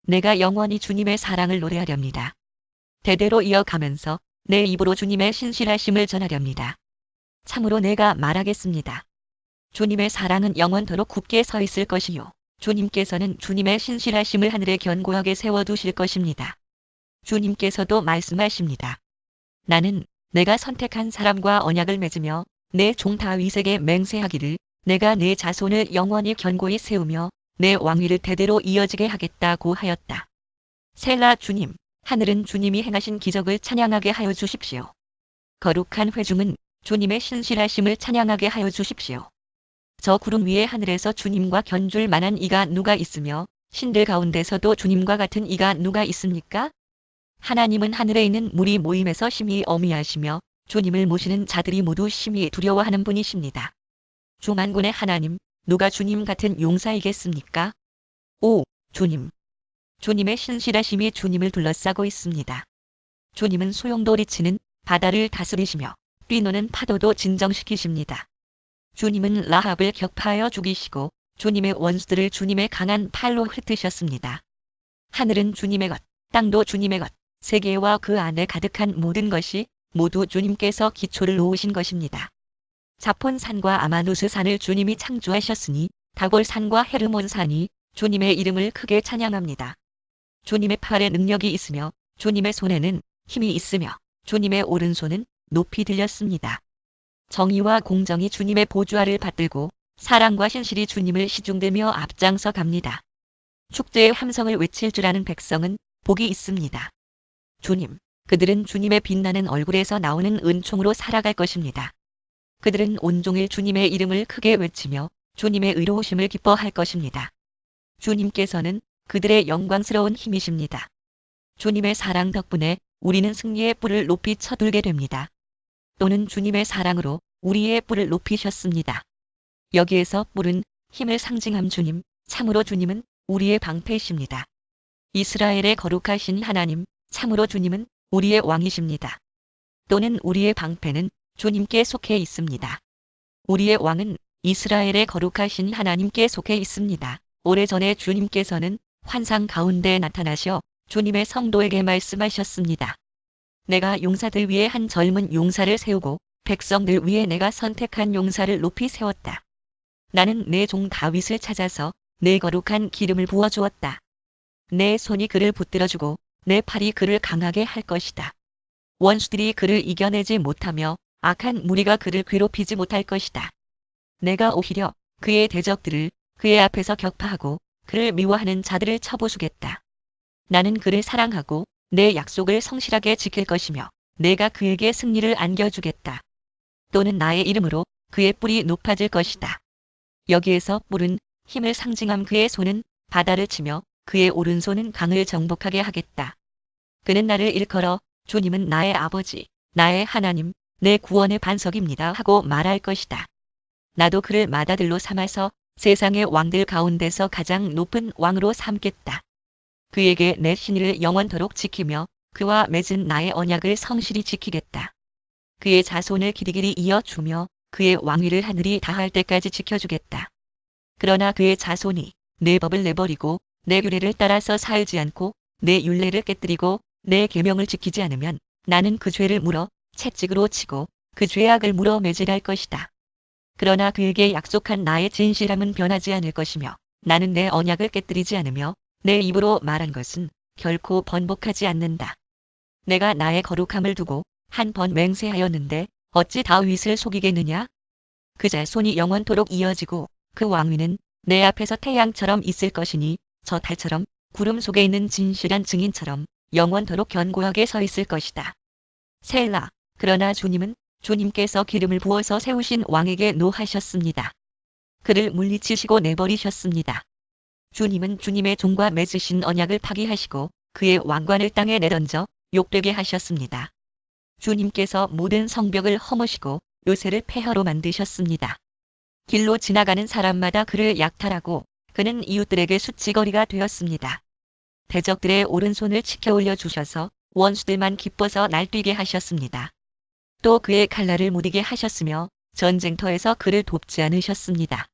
내가 영원히 주님의 사랑을 노래하렵니다. 대대로 이어가면서 내 입으로 주님의 신실하심을 전하렵니다. 참으로 내가 말하겠습니다. 주님의 사랑은 영원토록 굳게 서 있을 것이요. 주님께서는 주님의 신실하심을 하늘에 견고하게 세워두실 것입니다. 주님께서도 말씀하십니다. 나는 내가 선택한 사람과 언약을 맺으며 내 종 다윗에게 맹세하기를 내가 내 자손을 영원히 견고히 세우며 내 왕위를 대대로 이어지게 하겠다고 하였다. 셀라. 주님, 하늘은 주님이 행하신 기적을 찬양하게 하여 주십시오. 거룩한 회중은 주님의 신실하심을 찬양하게 하여 주십시오. 저 구름 위에 하늘에서 주님과 견줄 만한 이가 누가 있으며 신들 가운데서도 주님과 같은 이가 누가 있습니까? 하나님은 하늘에 있는 무리 모임에서 심히 어미하시며 주님을 모시는 자들이 모두 심히 두려워하는 분이십니다. 주 만군의 하나님, 누가 주님 같은 용사이겠습니까? 오, 주님! 주님의 신실하심이 주님을 둘러싸고 있습니다. 주님은 소용돌이치는 바다를 다스리시며 뛰노는 파도도 진정시키십니다. 주님은 라합을 격파하여 죽이시고 주님의 원수들을 주님의 강한 팔로 흩으셨습니다. 하늘은 주님의 것, 땅도 주님의 것, 세계와 그 안에 가득한 모든 것이 모두 주님께서 기초를 놓으신 것입니다. 자폰산과 아마누스산을 주님이 창조하셨으니 다골산과 헤르몬산이 주님의 이름을 크게 찬양합니다. 주님의 팔에 능력이 있으며 주님의 손에는 힘이 있으며 주님의 오른손은 높이 들렸습니다. 정의와 공정이 주님의 보좌를 받들고 사랑과 신실이 주님을 시중들며 앞장서 갑니다. 축제의 함성을 외칠 줄 아는 백성은 복이 있습니다. 주님, 그들은 주님의 빛나는 얼굴에서 나오는 은총으로 살아갈 것입니다. 그들은 온종일 주님의 이름을 크게 외치며 주님의 의로우심을 기뻐할 것입니다. 주님께서는 그들의 영광스러운 힘이십니다. 주님의 사랑 덕분에 우리는 승리의 뿔을 높이 쳐들게 됩니다. 또는 주님의 사랑으로 우리의 뿔을 높이셨습니다. 여기에서 뿔은 힘을 상징함. 주님, 참으로 주님은 우리의 방패이십니다. 이스라엘의 거룩하신 하나님, 참으로 주님은 우리의 왕이십니다. 또는 우리의 방패는 주님께 속해 있습니다. 우리의 왕은 이스라엘의 거룩하신 하나님께 속해 있습니다. 오래전에 주님께서는 환상 가운데 나타나셔 주님의 성도에게 말씀하셨습니다. 내가 용사들 위에 한 젊은 용사를 세우고 백성들 위에 내가 선택한 용사를 높이 세웠다. 나는 내 종 다윗을 찾아서 내 거룩한 기름을 부어주었다. 내 손이 그를 붙들어주고 내 팔이 그를 강하게 할 것이다. 원수들이 그를 이겨내지 못하며 악한 무리가 그를 괴롭히지 못할 것이다. 내가 오히려 그의 대적들을 그의 앞에서 격파하고 그를 미워하는 자들을 쳐부수겠다. 나는 그를 사랑하고 내 약속을 성실하게 지킬 것이며 내가 그에게 승리를 안겨주겠다. 또는 나의 이름으로 그의 뿔이 높아질 것이다. 여기에서 뿔은 힘을 상징함. 그의 손은 바다를 치며 그의 오른손은 강을 정복하게 하겠다. 그는 나를 일컬어 주님은 나의 아버지, 나의 하나님, 내 구원의 반석입니다 하고 말할 것이다. 나도 그를 맏아들로 삼아서 세상의 왕들 가운데서 가장 높은 왕으로 삼겠다. 그에게 내 신의를 영원토록 지키며 그와 맺은 나의 언약을 성실히 지키겠다. 그의 자손을 길이길이 이어주며 그의 왕위를 하늘이 다할 때까지 지켜주겠다. 그러나 그의 자손이 내 법을 내버리고 내 규례를 따라서 살지 않고 내 율례를 깨뜨리고 내 계명을 지키지 않으면 나는 그 죄를 물어 채찍으로 치고 그 죄악을 물어 매질할 것이다. 그러나 그에게 약속한 나의 진실함은 변하지 않을 것이며 나는 내 언약을 깨뜨리지 않으며 내 입으로 말한 것은 결코 번복하지 않는다. 내가 나의 거룩함을 두고 한 번 맹세하였는데 어찌 다윗을 속이겠느냐? 그 자손이 영원토록 이어지고 그 왕위는 내 앞에서 태양처럼 있을 것이니 저 달처럼 구름 속에 있는 진실한 증인처럼 영원토록 견고하게 서 있을 것이다. 셀라. 그러나 주님은 주님께서 기름을 부어서 세우신 왕에게 노하셨습니다. 그를 물리치시고 내버리셨습니다. 주님은 주님의 종과 맺으신 언약을 파기하시고 그의 왕관을 땅에 내던져 욕되게 하셨습니다. 주님께서 모든 성벽을 허무시고 요새를 폐허로 만드셨습니다. 길로 지나가는 사람마다 그를 약탈하고 그는 이웃들에게 수치거리가 되었습니다. 대적들의 오른손을 치켜 올려주셔서 원수들만 기뻐서 날뛰게 하셨습니다. 또 그의 칼날을 무디게 하셨으며 전쟁터에서 그를 돕지 않으셨습니다.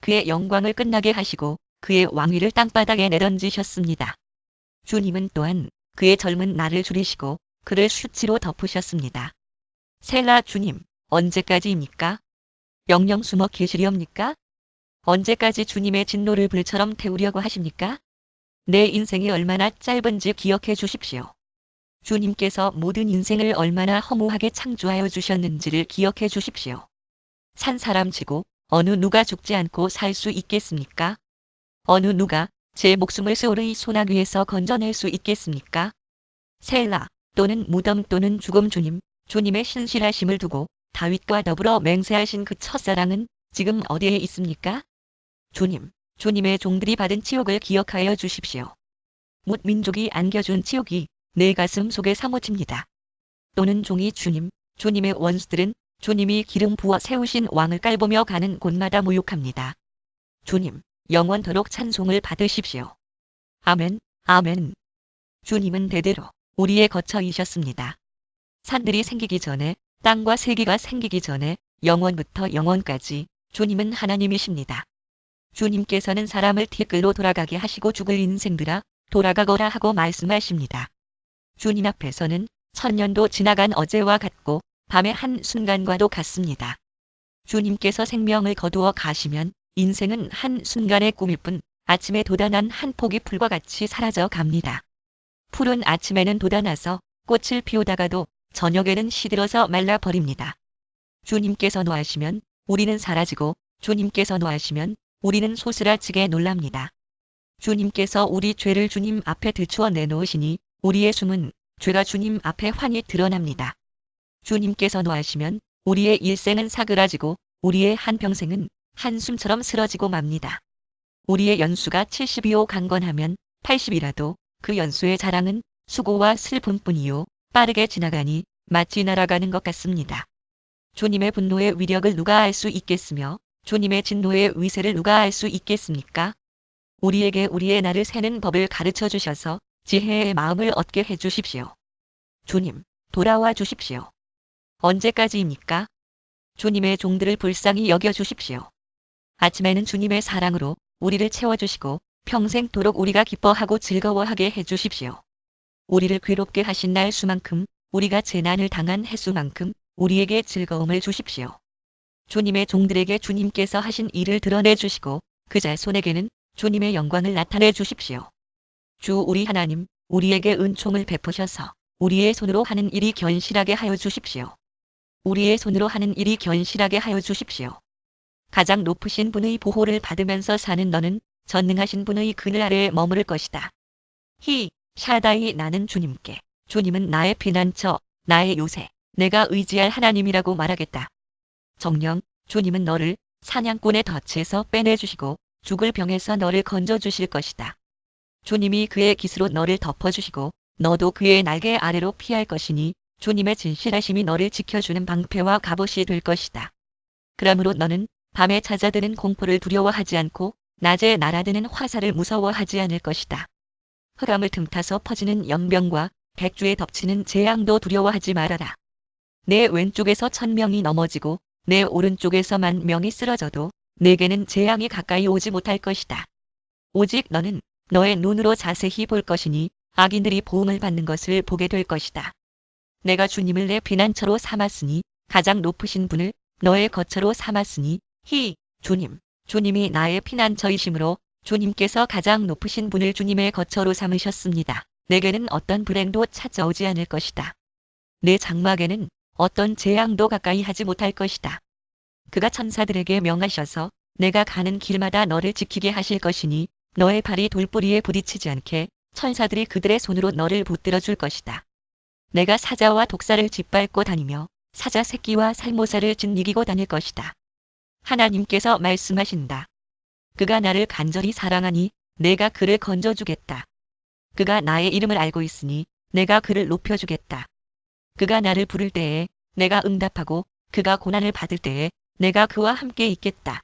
그의 영광을 끝나게 하시고 그의 왕위를 땅바닥에 내던지셨습니다. 주님은 또한 그의 젊은 날을 줄이시고 그를 수치로 덮으셨습니다. 셀라 주님, 언제까지입니까? 영영 숨어 계시리옵니까? 언제까지 주님의 진노를 불처럼 태우려고 하십니까? 내 인생이 얼마나 짧은지 기억해 주십시오. 주님께서 모든 인생을 얼마나 허무하게 창조하여 주셨는지를 기억해 주십시오. 산 사람치고 어느 누가 죽지 않고 살 수 있겠습니까? 어느 누가 제 목숨을 소르의 소나귀에서 건져낼 수 있겠습니까? 셀라 또는 무덤 또는 죽음 주님의 신실하심을 두고 다윗과 더불어 맹세하신 그 첫사랑은 지금 어디에 있습니까? 주님의 종들이 받은 치욕을 기억하여 주십시오. 뭇 민족이 안겨준 치욕이 내 가슴 속에 사무칩니다. 또는 종이 주님의 원수들은 주님이 기름 부어 세우신 왕을 깔보며 가는 곳마다 모욕합니다. 주님, 영원토록 찬송을 받으십시오. 아멘, 아멘. 주님은 대대로 우리의 거처이셨습니다. 산들이 생기기 전에, 땅과 세계가 생기기 전에, 영원부터 영원까지 주님은 하나님이십니다. 주님께서는 사람을 티끌로 돌아가게 하시고 죽을 인생들아 돌아가거라 하고 말씀하십니다. 주님 앞에서는 천년도 지나간 어제와 같고 밤의 한 순간과도 같습니다. 주님께서 생명을 거두어 가시면 인생은 한 순간의 꿈일 뿐 아침에 돋아난 한 폭이 풀과 같이 사라져 갑니다. 푸른 아침에는 돋아나서 꽃을 피우다가도 저녁에는 시들어서 말라버립니다. 주님께서 노하시면 우리는 사라지고 주님께서 노하시면 우리는 소스라치게 놀랍니다. 주님께서 우리 죄를 주님 앞에 들추어 내놓으시니 우리의 숨은 죄가 주님 앞에 환히 드러납니다. 주님께서 노하시면 우리의 일생은 사그라지고 우리의 한평생은 한숨처럼 쓰러지고 맙니다. 우리의 연수가 70이요 강건하면 80이라도 그 연수의 자랑은 수고와 슬픔뿐이요 빠르게 지나가니 마치 날아가는 것 같습니다. 주님의 분노의 위력을 누가 알 수 있겠으며 주님의 진노의 위세를 누가 알 수 있겠습니까? 우리에게 우리의 날을 세는 법을 가르쳐 주셔서 지혜의 마음을 얻게 해 주십시오. 주님, 돌아와 주십시오. 언제까지입니까? 주님의 종들을 불쌍히 여겨 주십시오. 아침에는 주님의 사랑으로 우리를 채워주시고 평생토록 우리가 기뻐하고 즐거워하게 해 주십시오. 우리를 괴롭게 하신 날 수만큼 우리가 재난을 당한 해수만큼 우리에게 즐거움을 주십시오. 주님의 종들에게 주님께서 하신 일을 드러내 주시고 그 자손에게는 주님의 영광을 나타내 주십시오. 주 우리 하나님, 우리에게 은총을 베푸셔서 우리의 손으로 하는 일이 견실하게 하여 주십시오. 우리의 손으로 하는 일이 견실하게 하여 주십시오. 가장 높으신 분의 보호를 받으면서 사는 너는 전능하신 분의 그늘 아래에 머무를 것이다. 샤다이 나는 주님께, 주님은 나의 피난처, 나의 요새, 내가 의지할 하나님이라고 말하겠다. 정녕, 주님은 너를 사냥꾼의 덫에서 빼내주시고 죽을 병에서 너를 건져주실 것이다. 주님이 그의 깃으로 너를 덮어주시고 너도 그의 날개 아래로 피할 것이니 주님의 진실하심이 너를 지켜주는 방패와 갑옷이 될 것이다. 그러므로 너는 밤에 찾아드는 공포를 두려워하지 않고 낮에 날아드는 화살을 무서워하지 않을 것이다. 흑암을 틈타서 퍼지는 연병과 백주에 덮치는 재앙도 두려워하지 말아라. 내 왼쪽에서 1000명이 넘어지고 내 오른쪽에서 10,000명이 쓰러져도 내게는 재앙이 가까이 오지 못할 것이다. 오직 너는 너의 눈으로 자세히 볼 것이니 악인들이 보응을 받는 것을 보게 될 것이다. 내가 주님을 내 피난처로 삼았으니 가장 높으신 분을 너의 거처로 삼았으니 주님이 나의 피난처이심으로 주님께서 가장 높으신 분을 주님의 거처로 삼으셨습니다. 내게는 어떤 불행도 찾아오지 않을 것이다. 내 장막에는 어떤 재앙도 가까이 하지 못할 것이다. 그가 천사들에게 명하셔서 내가 가는 길마다 너를 지키게 하실 것이니 너의 발이 돌뿌리에 부딪히지 않게 천사들이 그들의 손으로 너를 붙들어 줄 것이다. 내가 사자와 독사를 짓밟고 다니며 사자 새끼와 살모사를 짓이기고 다닐 것이다. 하나님께서 말씀하신다. 그가 나를 간절히 사랑하니 내가 그를 건져주겠다. 그가 나의 이름을 알고 있으니 내가 그를 높여주겠다. 그가 나를 부를 때에 내가 응답하고 그가 고난을 받을 때에 내가 그와 함께 있겠다.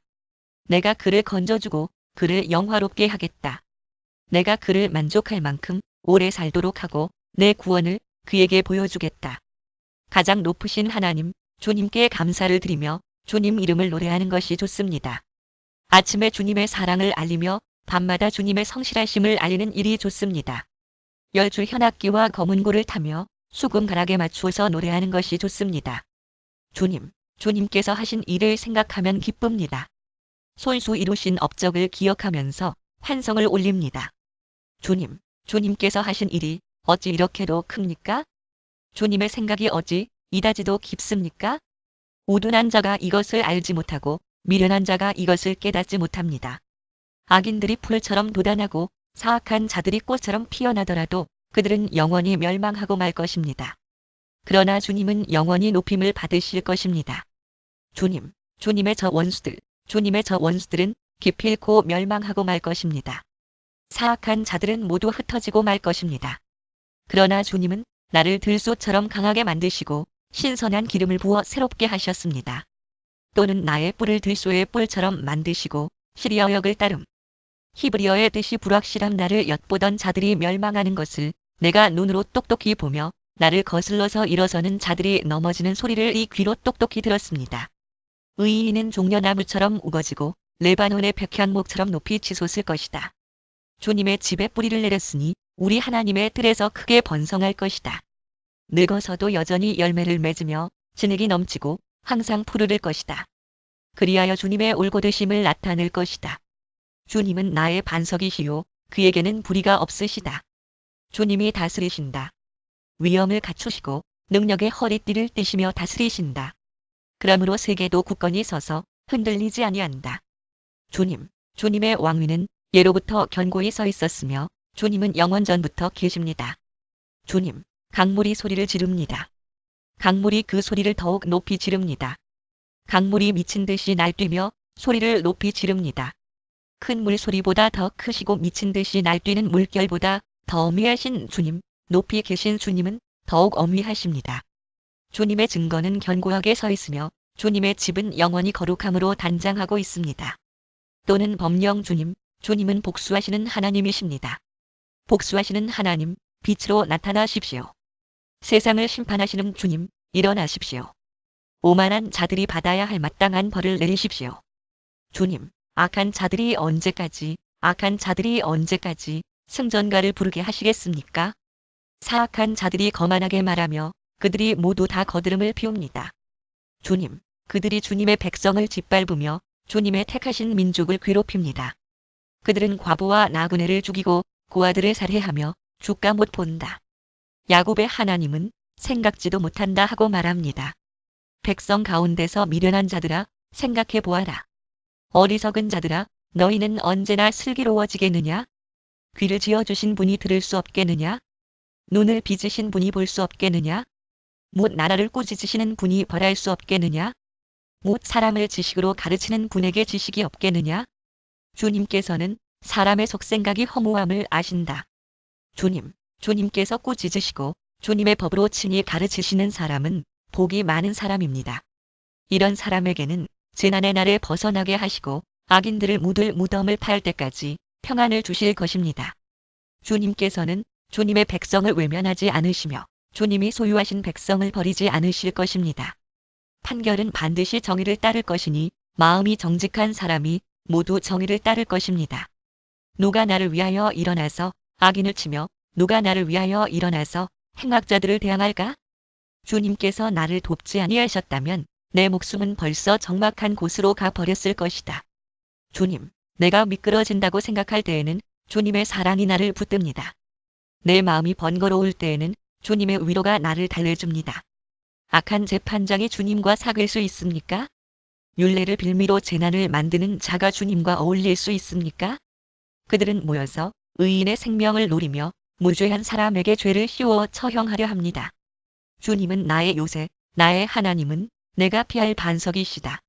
내가 그를 건져주고 그를 영화롭게 하겠다. 내가 그를 만족할 만큼 오래 살도록 하고 내 구원을 그에게 보여주겠다. 가장 높으신 하나님, 주님께 감사를 드리며 주님 이름을 노래하는 것이 좋습니다. 아침에 주님의 사랑을 알리며 밤마다 주님의 성실하심을 알리는 일이 좋습니다. 열줄 현악기와 검은고를 타며 수금가락에 맞추어서 노래하는 것이 좋습니다. 주님, 주님께서 하신 일을 생각하면 기쁩니다. 손수 이루신 업적을 기억하면서 환성을 올립니다. 주님, 주님께서 하신 일이 어찌 이렇게도 큽니까? 주님의 생각이 어찌 이다지도 깊습니까? 우둔한 자가 이것을 알지 못하고 미련한 자가 이것을 깨닫지 못합니다. 악인들이 풀처럼 돋아나고 사악한 자들이 꽃처럼 피어나더라도 그들은 영원히 멸망하고 말 것입니다. 그러나 주님은 영원히 높임을 받으실 것입니다. 주님, 주님의 저 원수들은 기필코 멸망하고 말 것입니다. 사악한 자들은 모두 흩어지고 말 것입니다. 그러나 주님은 나를 들소처럼 강하게 만드시고 신선한 기름을 부어 새롭게 하셨습니다. 또는 나의 뿔을 들소의 뿔처럼 만드시고 시리아 역을 따름. 히브리어의 뜻이 불확실함. 나를 엿보던 자들이 멸망하는 것을 내가 눈으로 똑똑히 보며 나를 거슬러서 일어서는 자들이 넘어지는 소리를 이 귀로 똑똑히 들었습니다. 의인은 종려나무처럼 우거지고 레바논의 백향목처럼 높이 치솟을 것이다. 주님의 집에 뿌리를 내렸으니 우리 하나님의 뜰에서 크게 번성할 것이다. 늙어서도 여전히 열매를 맺으며 진액이 넘치고 항상 푸르를 것이다. 그리하여 주님의 올곧으심을 나타낼 것이다. 주님은 나의 반석이시요 그에게는 불의가 없으시다. 주님이 다스리신다. 위엄을 갖추시고 능력의 허리띠를 띠시며 다스리신다. 그러므로 세계도 굳건히 서서 흔들리지 아니한다. 주님, 주님의 왕위는 예로부터 견고히 서 있었으며 주님은 영원전부터 계십니다. 주님, 강물이 소리를 지릅니다. 강물이 그 소리를 더욱 높이 지릅니다. 강물이 미친 듯이 날뛰며 소리를 높이 지릅니다. 큰 물소리보다 더 크시고 미친 듯이 날뛰는 물결보다 더 어미하신 주님, 높이 계신 주님은 더욱 어미하십니다. 주님의 증거는 견고하게 서 있으며 주님의 집은 영원히 거룩함으로 단장하고 있습니다. 또는 법령 주님, 주님은 복수하시는 하나님이십니다. 복수하시는 하나님, 빛으로 나타나십시오. 세상을 심판하시는 주님, 일어나십시오. 오만한 자들이 받아야 할 마땅한 벌을 내리십시오. 주님, 악한 자들이 언제까지 승전가를 부르게 하시겠습니까? 사악한 자들이 거만하게 말하며 그들이 모두 다 거드름을 피웁니다. 주님, 그들이 주님의 백성을 짓밟으며 주님의 택하신 민족을 괴롭힙니다. 그들은 과부와 나그네를 죽이고 고아들을 살해하며 주가 못 본다. 야곱의 하나님은 생각지도 못한다 하고 말합니다. 백성 가운데서 미련한 자들아, 생각해 보아라. 어리석은 자들아, 너희는 언제나 슬기로워지겠느냐? 귀를 지어주신 분이 들을 수 없겠느냐? 눈을 빚으신 분이 볼 수 없겠느냐? 못 나라를 꾸짖으시는 분이 벌할 수 없겠느냐? 못 사람을 지식으로 가르치는 분에게 지식이 없겠느냐? 주님께서는 사람의 속생각이 허무함을 아신다. 주님께서 꾸짖으시고 주님의 법으로 친히 가르치시는 사람은 복이 많은 사람입니다. 이런 사람에게는 재난의 날에 벗어나게 하시고 악인들을 묻을 무덤을 파할 때까지 평안을 주실 것입니다. 주님께서는 주님의 백성을 외면하지 않으시며 주님이 소유하신 백성을 버리지 않으실 것입니다. 판결은 반드시 정의를 따를 것이니 마음이 정직한 사람이 모두 정의를 따를 것입니다. 누가 나를 위하여 일어나서 악인을 치며 누가 나를 위하여 일어나서 행악자들을 대항할까? 주님께서 나를 돕지 아니하셨다면 내 목숨은 벌써 적막한 곳으로 가 버렸을 것이다. 주님, 내가 미끄러진다고 생각할 때에는 주님의 사랑이 나를 붙듭니다. 내 마음이 번거로울 때에는 주님의 위로가 나를 달래줍니다. 악한 재판장이 주님과 사귈 수 있습니까? 율례를 빌미로 재난을 만드는 자가 주님과 어울릴 수 있습니까? 그들은 모여서 의인의 생명을 노리며 무죄한 사람에게 죄를 씌워 처형하려 합니다. 주님은 나의 요새, 나의 하나님은 내가 피할 반석이시다.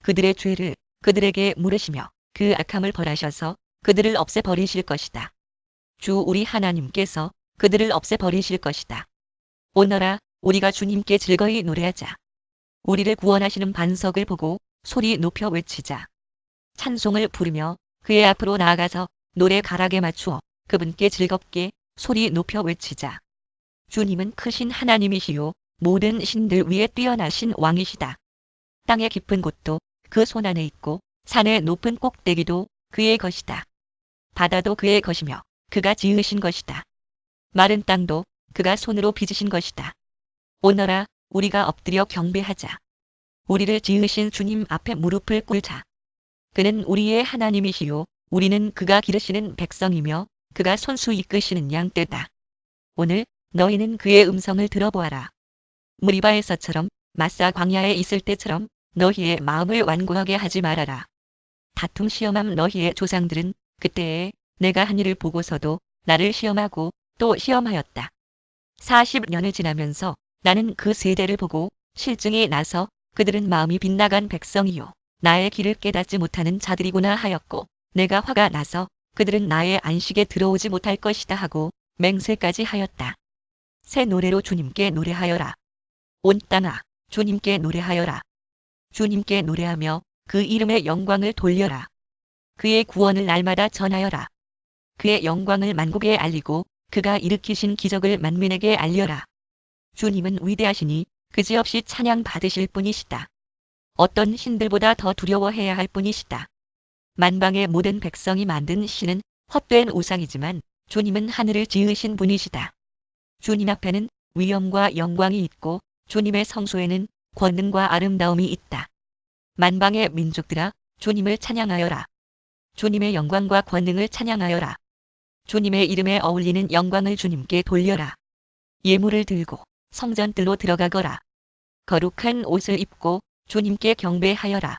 그들의 죄를 그들에게 물으시며 그 악함을 벌하셔서 그들을 없애버리실 것이다. 주 우리 하나님께서 그들을 없애버리실 것이다. 오너라, 우리가 주님께 즐거이 노래하자. 우리를 구원하시는 반석을 보고 소리 높여 외치자. 찬송을 부르며 그의 앞으로 나아가서 노래 가락에 맞추어 그분께 즐겁게 소리 높여 외치자. 주님은 크신 하나님이시요 모든 신들 위에 뛰어나신 왕이시다. 땅의 깊은 곳도 그 손안에 있고 산의 높은 꼭대기도 그의 것이다. 바다도 그의 것이며 그가 지으신 것이다. 마른 땅도 그가 손으로 빚으신 것이다. 오너라, 우리가 엎드려 경배하자. 우리를 지으신 주님 앞에 무릎을 꿇자. 그는 우리의 하나님이시요 우리는 그가 기르시는 백성이며 그가 손수 이끄시는 양떼다. 오늘 너희는 그의 음성을 들어보아라. 무리바에서처럼 마사 광야에 있을 때처럼 너희의 마음을 완고하게 하지 말아라. 다툼 시험함 너희의 조상들은 그때에 내가 한 일을 보고서도 나를 시험하고 또 시험하였다. 40년을 지나면서 나는 그 세대를 보고 실증이 나서 그들은 마음이 빗나간 백성이요 나의 길을 깨닫지 못하는 자들이구나 하였고 내가 화가 나서 그들은 나의 안식에 들어오지 못할 것이다 하고 맹세까지 하였다. 새 노래로 주님께 노래하여라. 온 땅아, 주님께 노래하여라. 주님께 노래하며 그 이름의 영광을 돌려라. 그의 구원을 날마다 전하여라. 그의 영광을 만국에 알리고 그가 일으키신 기적을 만민에게 알려라. 주님은 위대하시니 그지없이 찬양 받으실 분이시다. 어떤 신들보다 더 두려워해야 할 분이시다. 만방의 모든 백성이 만든 신은 헛된 우상이지만 주님은 하늘을 지으신 분이시다. 주님 앞에는 위엄과 영광이 있고 주님의 성소에는 권능과 아름다움이 있다. 만방의 민족들아, 주님을 찬양하여라. 주님의 영광과 권능을 찬양하여라. 주님의 이름에 어울리는 영광을 주님께 돌려라. 예물을 들고 성전들로 들어가거라. 거룩한 옷을 입고 주님께 경배하여라.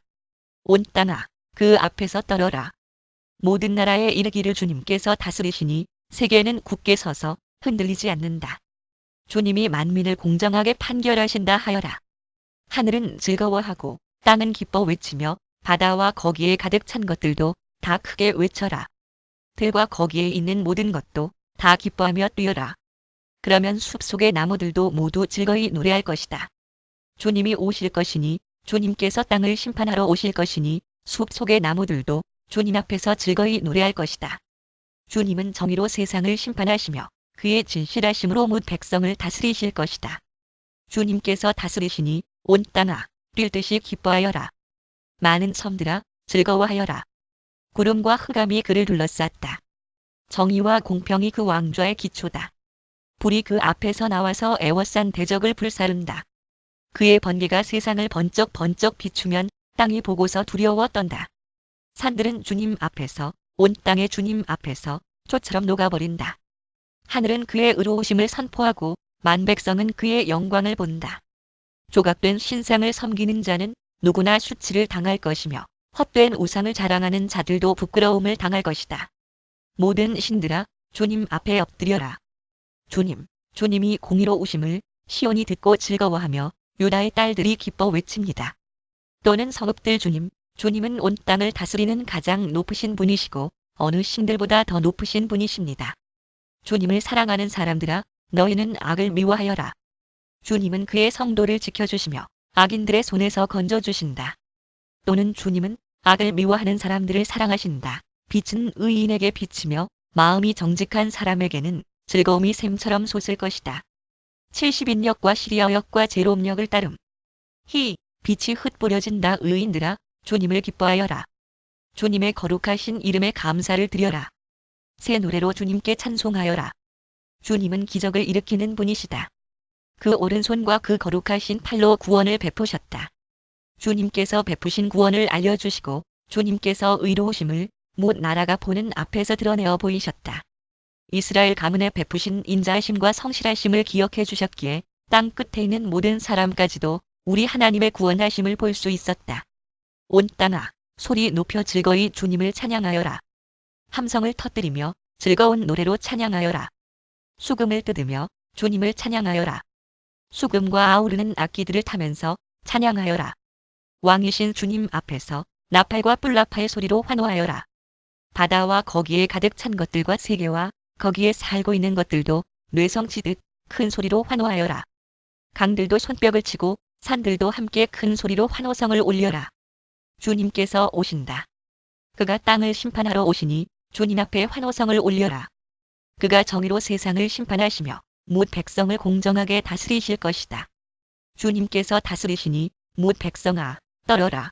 온 땅아, 그 앞에서 떨어라. 모든 나라에 이르기를 주님께서 다스리시니 세계는 굳게 서서 흔들리지 않는다. 주님이 만민을 공정하게 판결하신다 하여라. 하늘은 즐거워하고 땅은 기뻐 외치며 바다와 거기에 가득 찬 것들도 다 크게 외쳐라. 들과 거기에 있는 모든 것도 다 기뻐하며 뛰어라. 그러면 숲속의 나무들도 모두 즐거이 노래할 것이다. 주님이 오실 것이니 주님께서 땅을 심판하러 오실 것이니 숲속의 나무들도 주님 앞에서 즐거이 노래할 것이다. 주님은 정의로 세상을 심판하시며 그의 진실하심으로 뭇 백성을 다스리실 것이다. 주님께서 다스리시니 온 땅아, 뛸 듯이 기뻐하여라. 많은 섬들아, 즐거워하여라. 구름과 흑암이 그를 둘러쌌다. 정의와 공평이 그 왕좌의 기초다. 불이 그 앞에서 나와서 애워싼 대적을 불사른다. 그의 번개가 세상을 번쩍번쩍 비추면 땅이 보고서 두려워 떤다. 산들은 주님 앞에서, 온 땅의 주님 앞에서 초처럼 녹아버린다. 하늘은 그의 의로우심을 선포하고 만백성은 그의 영광을 본다. 조각된 신상을 섬기는 자는 누구나 수치를 당할 것이며 헛된 우상을 자랑하는 자들도 부끄러움을 당할 것이다. 모든 신들아, 주님 앞에 엎드려라. 주님이 공의로우심을 시온이 듣고 즐거워하며 유다의 딸들이 기뻐 외칩니다. 또는 성읍들 주님은 온 땅을 다스리는 가장 높으신 분이시고 어느 신들보다 더 높으신 분이십니다. 주님을 사랑하는 사람들아, 너희는 악을 미워하여라. 주님은 그의 성도를 지켜주시며 악인들의 손에서 건져주신다. 또는 주님은 악을 미워하는 사람들을 사랑하신다. 빛은 의인에게 비치며 마음이 정직한 사람에게는 즐거움이 샘처럼 솟을 것이다. 70인역과 시리아역과 제롬역을 따름. 빛이 흩뿌려진다. 의인들아, 주님을 기뻐하여라. 주님의 거룩하신 이름에 감사를 드려라. 새 노래로 주님께 찬송하여라. 주님은 기적을 일으키는 분이시다. 그 오른손과 그 거룩하신 팔로 구원을 베푸셨다. 주님께서 베푸신 구원을 알려주시고 주님께서 의로우심을 못 나라가 보는 앞에서 드러내어 보이셨다. 이스라엘 가문에 베푸신 인자하심과 성실하심을 기억해 주셨기에 땅 끝에 있는 모든 사람까지도 우리 하나님의 구원하심을 볼 수 있었다. 온 땅아, 소리 높여 즐거이 주님을 찬양하여라. 함성을 터뜨리며 즐거운 노래로 찬양하여라. 수금을 뜯으며 주님을 찬양하여라. 수금과 아우르는 악기들을 타면서 찬양하여라. 왕이신 주님 앞에서 나팔과 뿔나팔 소리로 환호하여라. 바다와 거기에 가득 찬 것들과 세계와 거기에 살고 있는 것들도 뇌성치듯 큰 소리로 환호하여라. 강들도 손뼉을 치고 산들도 함께 큰 소리로 환호성을 올려라. 주님께서 오신다. 그가 땅을 심판하러 오시니 주님 앞에 환호성을 올려라. 그가 정의로 세상을 심판하시며 뭇 백성을 공정하게 다스리실 것이다. 주님께서 다스리시니 뭇 백성아, 떨어라.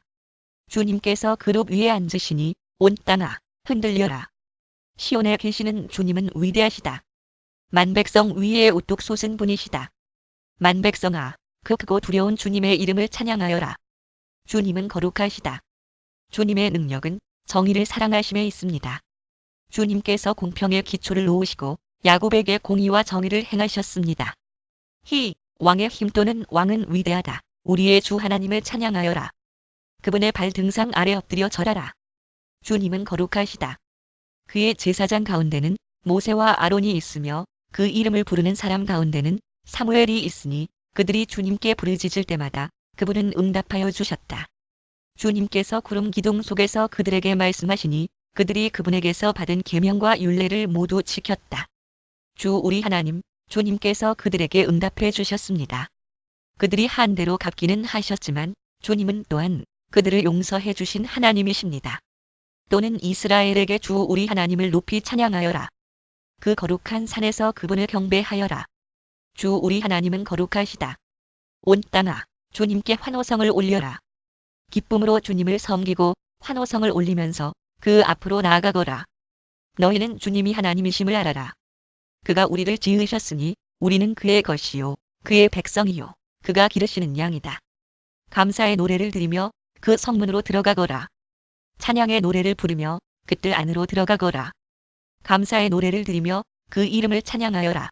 주님께서 그룹 위에 앉으시니 온 땅아, 흔들려라. 시온에 계시는 주님은 위대하시다. 만백성 위에 우뚝 솟은 분이시다. 만백성아, 그 크고 두려운 주님의 이름을 찬양하여라. 주님은 거룩하시다. 주님의 능력은 정의를 사랑하심에 있습니다. 주님께서 공평의 기초를 놓으시고 야곱에게 공의와 정의를 행하셨습니다. 왕의 힘 또는 왕은 위대하다. 우리의 주 하나님을 찬양하여라. 그분의 발 등상 아래 엎드려 절하라. 주님은 거룩하시다. 그의 제사장 가운데는 모세와 아론이 있으며 그 이름을 부르는 사람 가운데는 사무엘이 있으니 그들이 주님께 부르짖을 때마다 그분은 응답하여 주셨다. 주님께서 구름 기둥 속에서 그들에게 말씀하시니 그들이 그분에게서 받은 계명과 율례를 모두 지켰다. 주 우리 하나님, 주님께서 그들에게 응답해 주셨습니다. 그들이 한대로 갚기는 하셨지만 주님은 또한 그들을 용서해 주신 하나님이십니다. 또는 이스라엘에게 주 우리 하나님을 높이 찬양하여라. 그 거룩한 산에서 그분을 경배하여라. 주 우리 하나님은 거룩하시다. 온 땅아, 주님께 환호성을 올려라. 기쁨으로 주님을 섬기고 환호성을 올리면서 그 앞으로 나아가거라. 너희는 주님이 하나님이심을 알아라. 그가 우리를 지으셨으니 우리는 그의 것이요 그의 백성이요 그가 기르시는 양이다. 감사의 노래를 드리며 그 성문으로 들어가거라. 찬양의 노래를 부르며 그 뜰 안으로 들어가거라. 감사의 노래를 드리며 그 이름을 찬양하여라.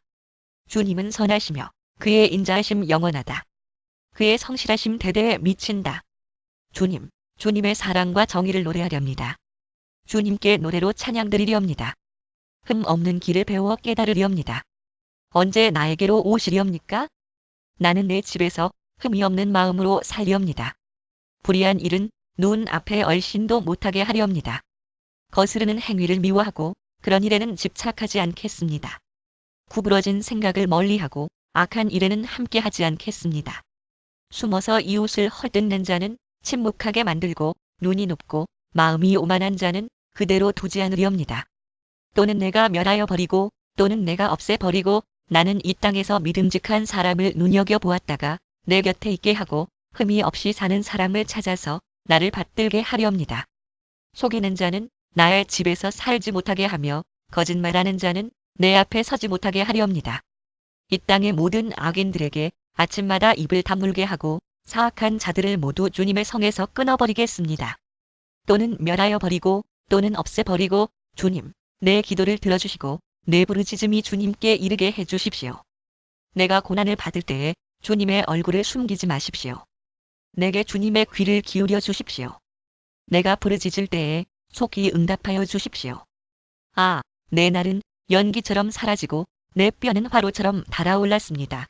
주님은 선하시며 그의 인자하심 영원하다. 그의 성실하심 대대에 미친다. 주님의 사랑과 정의를 노래하렵니다. 주님께 노래로 찬양드리렵니다. 흠 없는 길을 배워 깨달으리옵니다. 언제 나에게로 오시리옵니까? 나는 내 집에서 흠이 없는 마음으로 살리옵니다. 불의한 일은 눈 앞에 얼씬도 못하게 하리옵니다. 거스르는 행위를 미워하고 그런 일에는 집착하지 않겠습니다. 구부러진 생각을 멀리하고 악한 일에는 함께하지 않겠습니다. 숨어서 이웃을 헐뜯는 자는 침묵하게 만들고 눈이 높고 마음이 오만한 자는 그대로 두지 않으리옵니다. 또는 내가 멸하여 버리고 또는 내가 없애버리고 나는 이 땅에서 믿음직한 사람을 눈여겨보았다가 내 곁에 있게 하고 흠이 없이 사는 사람을 찾아서 나를 받들게 하렵니다. 속이는 자는 나의 집에서 살지 못하게 하며 거짓말하는 자는 내 앞에 서지 못하게 하렵니다. 이 땅의 모든 악인들에게 아침마다 입을 다물게 하고 사악한 자들을 모두 주님의 성에서 끊어버리겠습니다. 또는 멸하여 버리고 또는 없애버리고 주님, 내 기도를 들어주시고 내 부르짖음이 주님께 이르게 해주십시오. 내가 고난을 받을 때에 주님의 얼굴을 숨기지 마십시오. 내게 주님의 귀를 기울여 주십시오. 내가 부르짖을 때에 속히 응답하여 주십시오. 아, 내 날은 연기처럼 사라지고 내 뼈는 화로처럼 달아올랐습니다.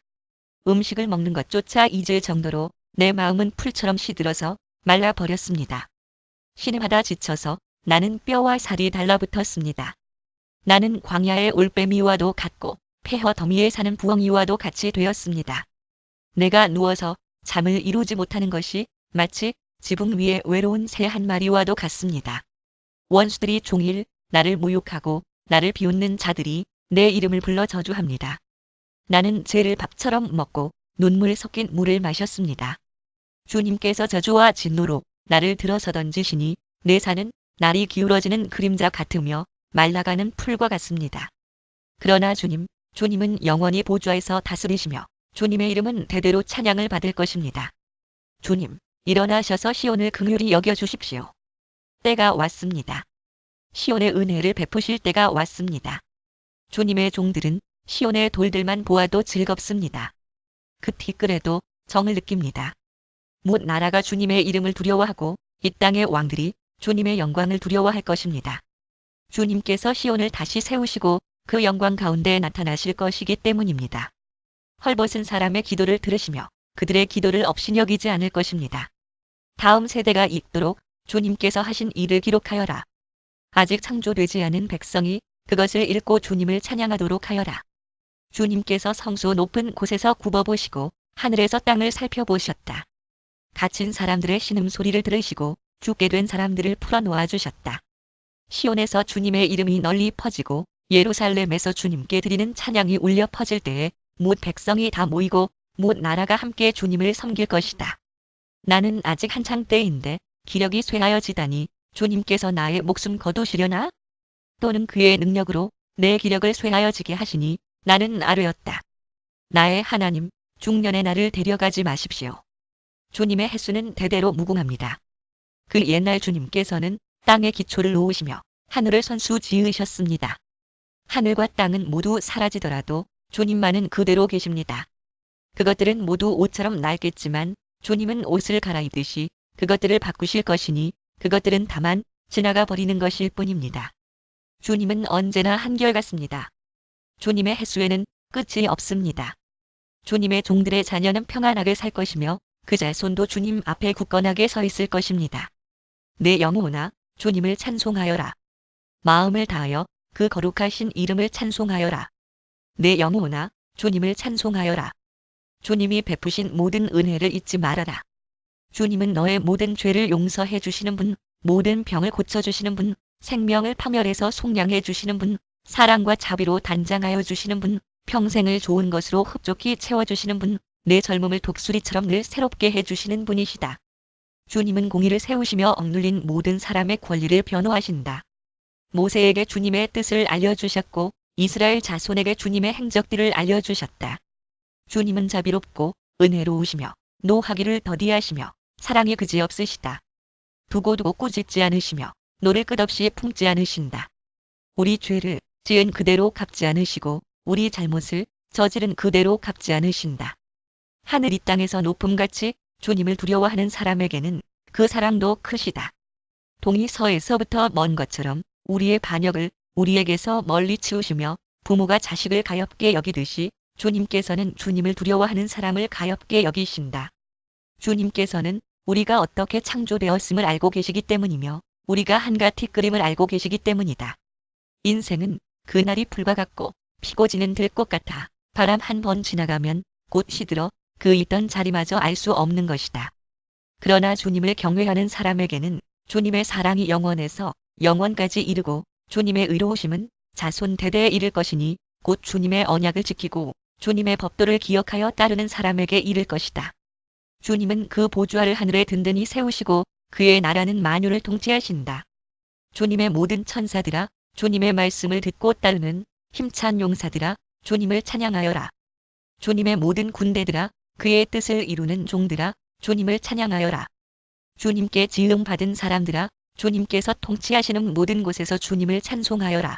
음식을 먹는 것조차 잊을 정도로 내 마음은 풀처럼 시들어서 말라버렸습니다. 신음하다 지쳐서 나는 뼈와 살이 달라붙었습니다. 나는 광야의 올빼미와도 같고 폐허 더미에 사는 부엉이와도 같이 되었습니다. 내가 누워서 잠을 이루지 못하는 것이 마치 지붕 위에 외로운 새 한 마리와도 같습니다. 원수들이 종일 나를 모욕하고 나를 비웃는 자들이 내 이름을 불러 저주합니다. 나는 죄를 밥처럼 먹고 눈물 섞인 물을 마셨습니다. 주님께서 저주와 진노로 나를 들어서 던지시니 내 산은 날이 기울어지는 그림자 같으며 말라가는 풀과 같습니다. 그러나 주님은 영원히 보좌에서 다스리시며 주님의 이름은 대대로 찬양을 받을 것입니다. 주님, 일어나셔서 시온을 긍휼히 여겨주십시오. 때가 왔습니다. 시온의 은혜를 베푸실 때가 왔습니다. 주님의 종들은 시온의 돌들만 보아도 즐겁습니다. 그 티끌에도 정을 느낍니다. 뭇 나라가 주님의 이름을 두려워하고 이 땅의 왕들이 주님의 영광을 두려워할 것입니다. 주님께서 시온을 다시 세우시고 그 영광 가운데 나타나실 것이기 때문입니다. 헐벗은 사람의 기도를 들으시며 그들의 기도를 업신여기지 않을 것입니다. 다음 세대가 읽도록 주님께서 하신 일을 기록하여라. 아직 창조되지 않은 백성이 그것을 읽고 주님을 찬양하도록 하여라. 주님께서 성소 높은 곳에서 굽어보시고 하늘에서 땅을 살펴보셨다. 갇힌 사람들의 신음소리를 들으시고 죽게 된 사람들을 풀어놓아 주셨다. 시온에서 주님의 이름이 널리 퍼지고 예루살렘에서 주님께 드리는 찬양이 울려 퍼질 때에 뭇 백성이 다 모이고 뭇 나라가 함께 주님을 섬길 것이다. 나는 아직 한창 때인데 기력이 쇠하여지다니 주님께서 나의 목숨 거두시려나? 또는 그의 능력으로 내 기력을 쇠하여지게 하시니 나는 아뢰었다. 나의 하나님, 중년의 나를 데려가지 마십시오. 주님의 횟수는 대대로 무궁합니다. 그 옛날 주님께서는 땅에 기초를 놓으시며 하늘을 선수 지으셨습니다. 하늘과 땅은 모두 사라지더라도 주님만은 그대로 계십니다. 그것들은 모두 옷처럼 낡겠지만 주님은 옷을 갈아입듯이 그것들을 바꾸실 것이니 그것들은 다만 지나가 버리는 것일 뿐입니다. 주님은 언제나 한결같습니다. 주님의 횟수에는 끝이 없습니다. 주님의 종들의 자녀는 평안하게 살 것이며 그 자손도 주님 앞에 굳건하게 서 있을 것입니다. 내 영혼아, 주님을 찬송하여라. 마음을 다하여 그 거룩하신 이름을 찬송하여라. 내 영혼아, 주님을 찬송하여라. 주님이 베푸신 모든 은혜를 잊지 말아라. 주님은 너의 모든 죄를 용서해 주시는 분, 모든 병을 고쳐주시는 분, 생명을 파멸해서 속량해 주시는 분, 사랑과 자비로 단장하여 주시는 분, 평생을 좋은 것으로 흡족히 채워주시는 분, 내 젊음을 독수리처럼 늘 새롭게 해주시는 분이시다. 주님은 공의를 세우시며 억눌린 모든 사람의 권리를 변호하신다. 모세에게 주님의 뜻을 알려주셨고 이스라엘 자손에게 주님의 행적들을 알려주셨다. 주님은 자비롭고 은혜로우시며 노하기를 더디하시며 사랑이 그지없으시다. 두고두고 꾸짖지 않으시며 노를 끝없이 품지 않으신다. 우리 죄를 지은 그대로 갚지 않으시고 우리 잘못을 저지른 그대로 갚지 않으신다. 하늘 이 땅에서 높음같이 주님을 두려워하는 사람에게는 그 사랑도 크시다. 동이 서에서부터 먼 것처럼 우리의 반역을 우리에게서 멀리 치우시며 부모가 자식을 가엾게 여기듯이 주님께서는 주님을 두려워하는 사람을 가엾게 여기신다. 주님께서는 우리가 어떻게 창조되었음을 알고 계시기 때문이며 우리가 한가 티끌임을 알고 계시기 때문이다. 인생은 그날이 풀과 같고 피고 지는 들꽃 같아 바람 한 번 지나가면 곧 시들어 그 있던 자리마저 알 수 없는 것이다. 그러나 주님을 경외하는 사람에게는 주님의 사랑이 영원에서 영원까지 이르고 주님의 의로우심은 자손 대대에 이를 것이니 곧 주님의 언약을 지키고 주님의 법도를 기억하여 따르는 사람에게 이를 것이다. 주님은 그 보좌를 하늘에 든든히 세우시고 그의 나라는 만유를 통치하신다. 주님의 모든 천사들아, 주님의 말씀을 듣고 따르는 힘찬 용사들아, 주님을 찬양하여라. 주님의 모든 군대들아, 그의 뜻을 이루는 종들아, 주님을 찬양하여라. 주님께 지음받은 사람들아, 주님께서 통치하시는 모든 곳에서 주님을 찬송하여라.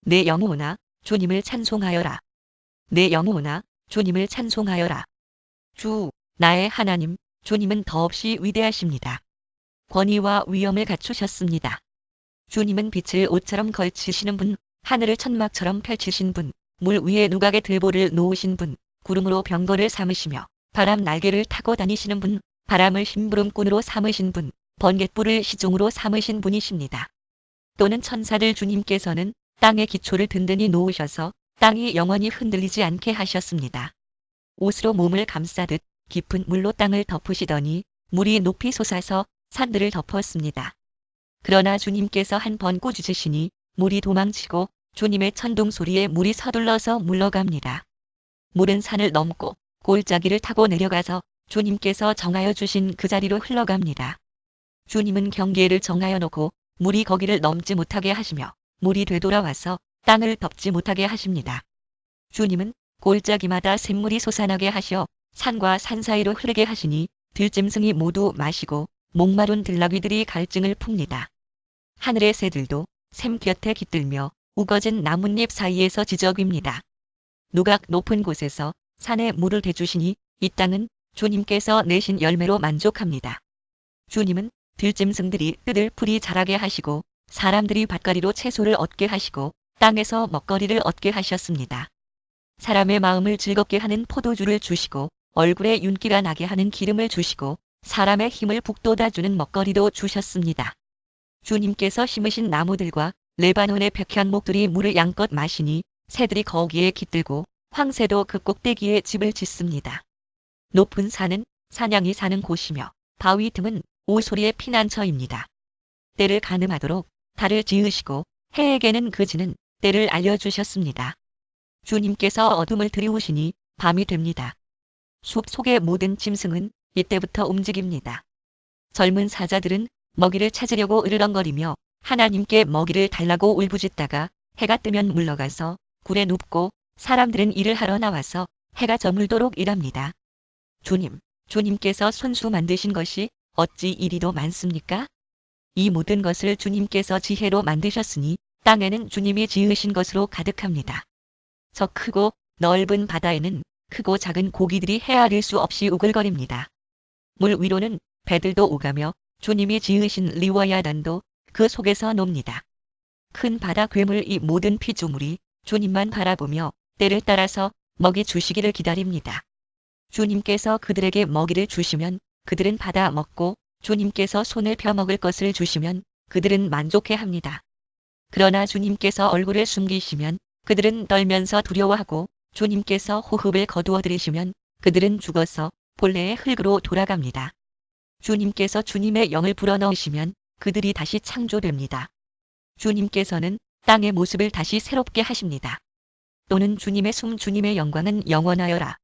내 영혼아, 주님을 찬송하여라. 내 영혼아, 주님을 찬송하여라. 주, 나의 하나님, 주님은 더없이 위대하십니다. 권위와 위엄을 갖추셨습니다. 주님은 빛을 옷처럼 걸치시는 분, 하늘을 천막처럼 펼치신 분, 물 위에 누각의 들보를 놓으신 분, 구름으로 병거를 삼으시며 바람 날개를 타고 다니시는 분, 바람을 심부름꾼으로 삼으신 분, 번갯불을 시종으로 삼으신 분이십니다. 또는 천사들 주님께서는 땅의 기초를 든든히 놓으셔서 땅이 영원히 흔들리지 않게 하셨습니다. 옷으로 몸을 감싸듯 깊은 물로 땅을 덮으시더니 물이 높이 솟아서 산들을 덮었습니다. 그러나 주님께서 한 번 꾸짖으시니 물이 도망치고 주님의 천둥 소리에 물이 서둘러서 물러갑니다. 물은 산을 넘고 골짜기를 타고 내려가서 주님께서 정하여 주신 그 자리로 흘러갑니다. 주님은 경계를 정하여 놓고 물이 거기를 넘지 못하게 하시며 물이 되돌아와서 땅을 덮지 못하게 하십니다. 주님은 골짜기마다 샘물이 솟아나게 하시어 산과 산 사이로 흐르게 하시니 들짐승이 모두 마시고 목마른 들나귀들이 갈증을 풉니다. 하늘의 새들도 샘 곁에 깃들며 우거진 나뭇잎 사이에서 지저귀입니다. 누각 높은 곳에서 산에 물을 대주시니 이 땅은 주님께서 내신 열매로 만족합니다. 주님은 들짐승들이 뜯을 풀이 자라게 하시고 사람들이 밭가리로 채소를 얻게 하시고 땅에서 먹거리를 얻게 하셨습니다. 사람의 마음을 즐겁게 하는 포도주를 주시고 얼굴에 윤기가 나게 하는 기름을 주시고 사람의 힘을 북돋아주는 먹거리도 주셨습니다. 주님께서 심으신 나무들과 레바논의 백향목들이 물을 양껏 마시니 새들이 거기에 깃들고 황새도 그 꼭대기에 집을 짓습니다. 높은 산은 사냥이 사는 곳이며 바위 틈은 오소리의 피난처입니다. 때를 가늠하도록 달을 지으시고 해에게는 그지는 때를 알려주셨습니다. 주님께서 어둠을 들이우시니 밤이 됩니다. 숲 속의 모든 짐승은 이때부터 움직입니다. 젊은 사자들은 먹이를 찾으려고 으르렁거리며 하나님께 먹이를 달라고 울부짖다가 해가 뜨면 물러가서 굴에 눕고 사람들은 일을 하러 나와서 해가 저물도록 일합니다. 주님께서 손수 만드신 것이 어찌 이리도 많습니까? 이 모든 것을 주님께서 지혜로 만드셨으니 땅에는 주님이 지으신 것으로 가득합니다. 저 크고 넓은 바다에는 크고 작은 고기들이 헤아릴 수 없이 우글거립니다. 물 위로는 배들도 오가며 주님이 지으신 리워야단도 그 속에서 놉니다. 큰 바다 괴물 이 모든 피조물이 주님만 바라보며 때를 따라서 먹이 주시기를 기다립니다. 주님께서 그들에게 먹이를 주시면 그들은 받아 먹고 주님께서 손을 펴 먹을 것을 주시면 그들은 만족해합니다. 그러나 주님께서 얼굴을 숨기시면 그들은 떨면서 두려워하고 주님께서 호흡을 거두어 들이시면 그들은 죽어서 본래의 흙으로 돌아갑니다. 주님께서 주님의 영을 불어넣으시면 그들이 다시 창조됩니다. 주님께서는 땅의 모습을 다시 새롭게 하십니다. 또는 주님의 숨 주님의 영광은 영원하여라.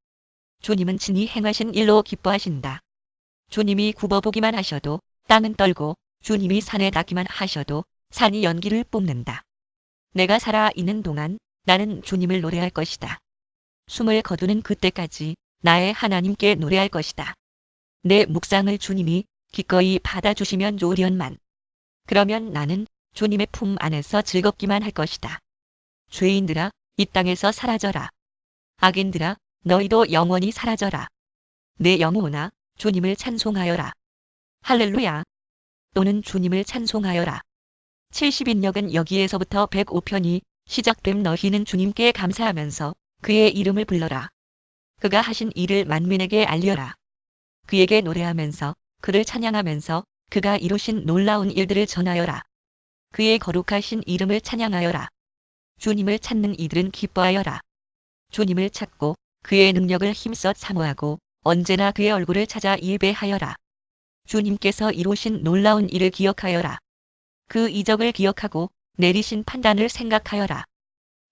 주님은 친히 행하신 일로 기뻐하신다. 주님이 굽어보기만 하셔도 땅은 떨고 주님이 산에 닿기만 하셔도 산이 연기를 뿜는다. 내가 살아 있는 동안 나는 주님을 노래할 것이다. 숨을 거두는 그때까지 나의 하나님께 노래할 것이다. 내 묵상을 주님이 기꺼이 받아주시면 좋으련만. 그러면 나는 주님의 품 안에서 즐겁기만 할 것이다. 죄인들아, 이 땅에서 사라져라. 악인들아, 너희도 영원히 사라져라. 내 영혼아, 주님을 찬송하여라. 할렐루야. 또는 주님을 찬송하여라. 70인역은 여기에서부터 105편이 시작됨. 너희는 주님께 감사하면서 그의 이름을 불러라. 그가 하신 일을 만민에게 알려라. 그에게 노래하면서 그를 찬양하면서 그가 이루신 놀라운 일들을 전하여라. 그의 거룩하신 이름을 찬양하여라. 주님을 찾는 이들은 기뻐하여라. 주님을 찾고 그의 능력을 힘써 사모하고 언제나 그의 얼굴을 찾아 예배하여라. 주님께서 이루신 놀라운 일을 기억하여라. 그 이적을 기억하고 내리신 판단을 생각하여라.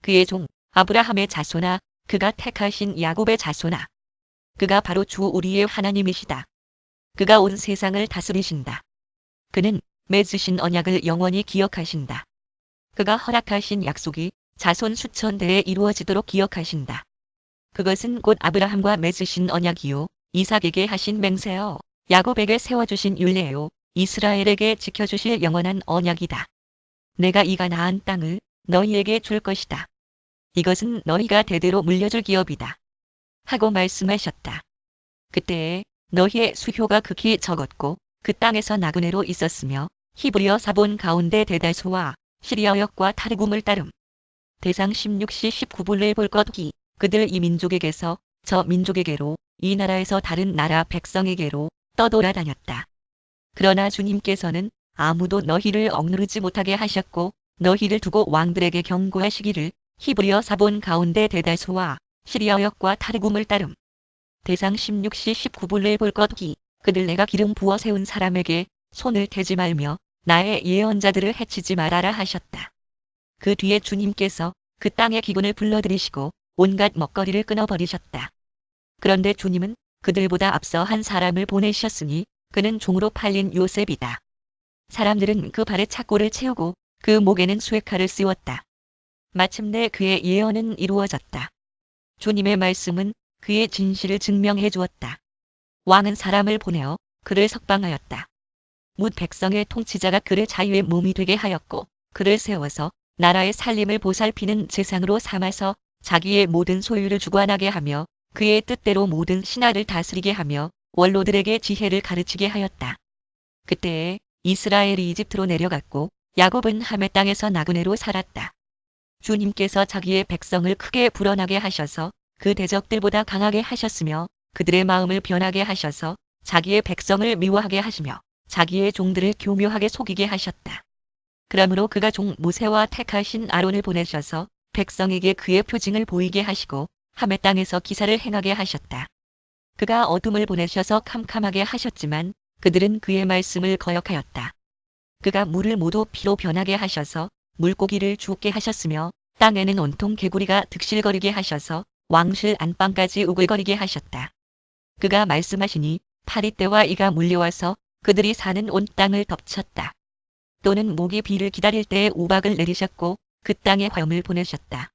그의 종 아브라함의 자손아, 그가 택하신 야곱의 자손아. 그가 바로 주 우리의 하나님이시다. 그가 온 세상을 다스리신다. 그는 맺으신 언약을 영원히 기억하신다. 그가 허락하신 약속이 자손 수천 대에 이루어지도록 기억하신다. 그것은 곧 아브라함과 맺으신 언약이요, 이삭에게 하신 맹세요, 야곱에게 세워주신 율례요, 이스라엘에게 지켜주실 영원한 언약이다. 내가 이 가나안 땅을 너희에게 줄 것이다. 이것은 너희가 대대로 물려줄 기업이다. 하고 말씀하셨다. 그때에 너희의 수효가 극히 적었고 그 땅에서 나그네로 있었으며 히브리어 사본 가운데 대다수와 시리아역과 타르굼을 따름. 대상 16시 19분을 볼 것이 그들 이 민족에게서 저 민족에게로 이 나라에서 다른 나라 백성에게로 떠돌아다녔다. 그러나 주님께서는 아무도 너희를 억누르지 못하게 하셨고 너희를 두고 왕들에게 경고하시기를 히브리어 사본 가운데 대다수와 시리아역과 타르굼을 따름. 대상 16시 19분을 볼 것이 그들 내가 기름 부어 세운 사람에게 손을 대지 말며 나의 예언자들을 해치지 말아라 하셨다. 그 뒤에 주님께서 그 땅의 기근을 불러들이시고 온갖 먹거리를 끊어버리셨다. 그런데 주님은 그들보다 앞서 한 사람을 보내셨으니 그는 종으로 팔린 요셉이다. 사람들은 그 발에 착고를 채우고 그 목에는 수액칼을 씌웠다. 마침내 그의 예언은 이루어졌다. 주님의 말씀은 그의 진실을 증명해 주었다. 왕은 사람을 보내어 그를 석방하였다. 뭇 백성의 통치자가 그를 자유의 몸이 되게 하였고 그를 세워서 나라의 살림을 보살피는 재상으로 삼아서 자기의 모든 소유를 주관하게 하며 그의 뜻대로 모든 신하를 다스리게 하며 원로들에게 지혜를 가르치게 하였다. 그때에 이스라엘이 이집트로 내려갔고 야곱은 하멜 땅에서 나그네로 살았다. 주님께서 자기의 백성을 크게 불어나게 하셔서 그 대적들보다 강하게 하셨으며 그들의 마음을 변하게 하셔서 자기의 백성을 미워하게 하시며 자기의 종들을 교묘하게 속이게 하셨다. 그러므로 그가 종 모세와 택하신 아론을 보내셔서 백성에게 그의 표징을 보이게 하시고 하멜 땅에서 기사를 행하게 하셨다. 그가 어둠을 보내셔서 캄캄하게 하셨지만 그들은 그의 말씀을 거역하였다. 그가 물을 모두 피로 변하게 하셔서 물고기를 죽게 하셨으며 땅에는 온통 개구리가 득실거리게 하셔서 왕실 안방까지 우글거리게 하셨다. 그가 말씀하시니 파리떼와 이가 물려와서 그들이 사는 온 땅을 덮쳤다. 또는 모기 비를 기다릴 때에 우박을 내리셨고 그 땅에 화염을 보내셨다.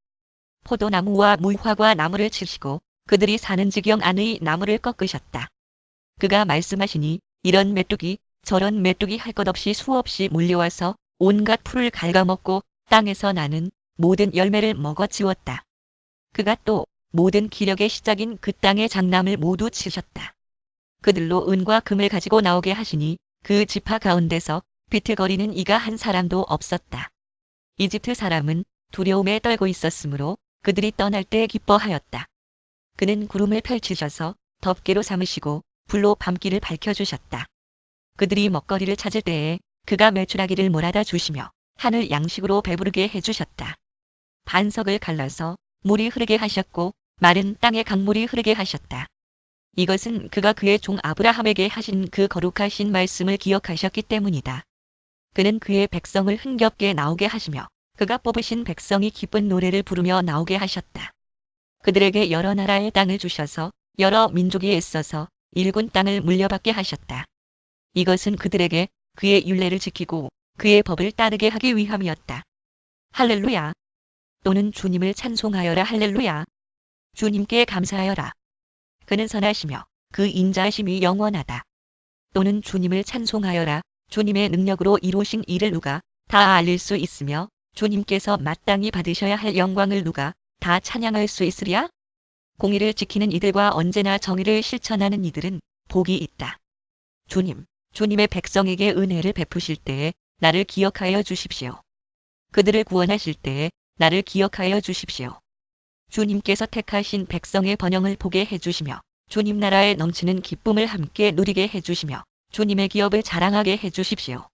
포도나무와 무화과 나무를 치시고 그들이 사는 지경 안의 나무를 꺾으셨다. 그가 말씀하시니 이런 메뚜기 저런 메뚜기 할 것 없이 수없이 몰려와서 온갖 풀을 갉아먹고 땅에서 나는 모든 열매를 먹어치웠다. 그가 또 모든 기력의 시작인 그 땅의 장남을 모두 치셨다. 그들로 은과 금을 가지고 나오게 하시니 그 지파 가운데서 비틀거리는 이가 한 사람도 없었다. 이집트 사람은 두려움에 떨고 있었으므로 그들이 떠날 때 기뻐하였다. 그는 구름을 펼치셔서 덮개로 삼으시고 불로 밤길을 밝혀주셨다. 그들이 먹거리를 찾을 때에 그가 메추라기를 몰아다 주시며 하늘 양식으로 배부르게 해주셨다. 반석을 갈라서 물이 흐르게 하셨고 마른 땅에 강물이 흐르게 하셨다. 이것은 그가 그의 종 아브라함에게 하신 그 거룩하신 말씀을 기억하셨기 때문이다. 그는 그의 백성을 흥겹게 나오게 하시며 그가 뽑으신 백성이 기쁜 노래를 부르며 나오게 하셨다. 그들에게 여러 나라의 땅을 주셔서 여러 민족이 애써서 일군 땅을 물려받게 하셨다. 이것은 그들에게 그의 율례를 지키고 그의 법을 따르게 하기 위함이었다. 할렐루야. 또는 주님을 찬송하여라. 할렐루야. 주님께 감사하여라. 그는 선하시며 그 인자하심이 영원하다. 또는 주님을 찬송하여라. 주님의 능력으로 이루신 일을 누가 다 알릴 수 있으며 주님께서 마땅히 받으셔야 할 영광을 누가 다 찬양할 수 있으랴? 공의를 지키는 이들과 언제나 정의를 실천하는 이들은 복이 있다. 주님, 주님의 백성에게 은혜를 베푸실 때에 나를 기억하여 주십시오. 그들을 구원하실 때에 나를 기억하여 주십시오. 주님께서 택하신 백성의 번영을 보게 해주시며 주님 나라에 넘치는 기쁨을 함께 누리게 해주시며 주님의 기업을 자랑하게 해주십시오.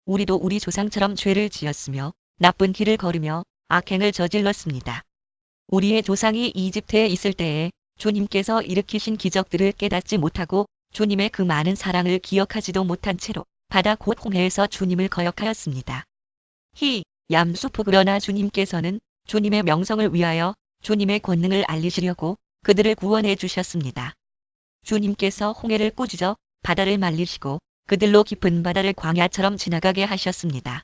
우리도 우리 조상처럼 죄를 지었으며 나쁜 길을 걸으며 악행을 저질렀습니다. 우리의 조상이 이집트에 있을 때에 주님께서 일으키신 기적들을 깨닫지 못하고 주님의 그 많은 사랑을 기억하지도 못한 채로 바다 곧 홍해에서 주님을 거역하였습니다. 얌수프 그러나 주님께서는 주님의 명성을 위하여 주님의 권능을 알리시려고 그들을 구원해 주셨습니다. 주님께서 홍해를 꾸짖어 바다를 말리시고 그들로 깊은 바다를 광야처럼 지나가게 하셨습니다.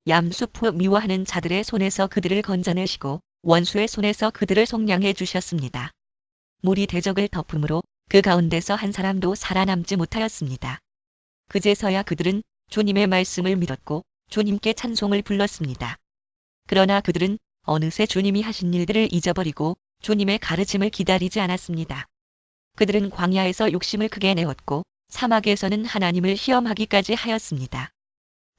얌수프 미워하는 자들의 손에서 그들을 건져내시고 원수의 손에서 그들을 속량해 주셨습니다. 물이 대적을 덮음으로 그 가운데서 한 사람도 살아남지 못하였습니다. 그제서야 그들은 주님의 말씀을 믿었고 주님께 찬송을 불렀습니다. 그러나 그들은 어느새 주님이 하신 일들을 잊어버리고 주님의 가르침을 기다리지 않았습니다. 그들은 광야에서 욕심을 크게 내었고 사막에서는 하나님을 시험하기까지 하였습니다.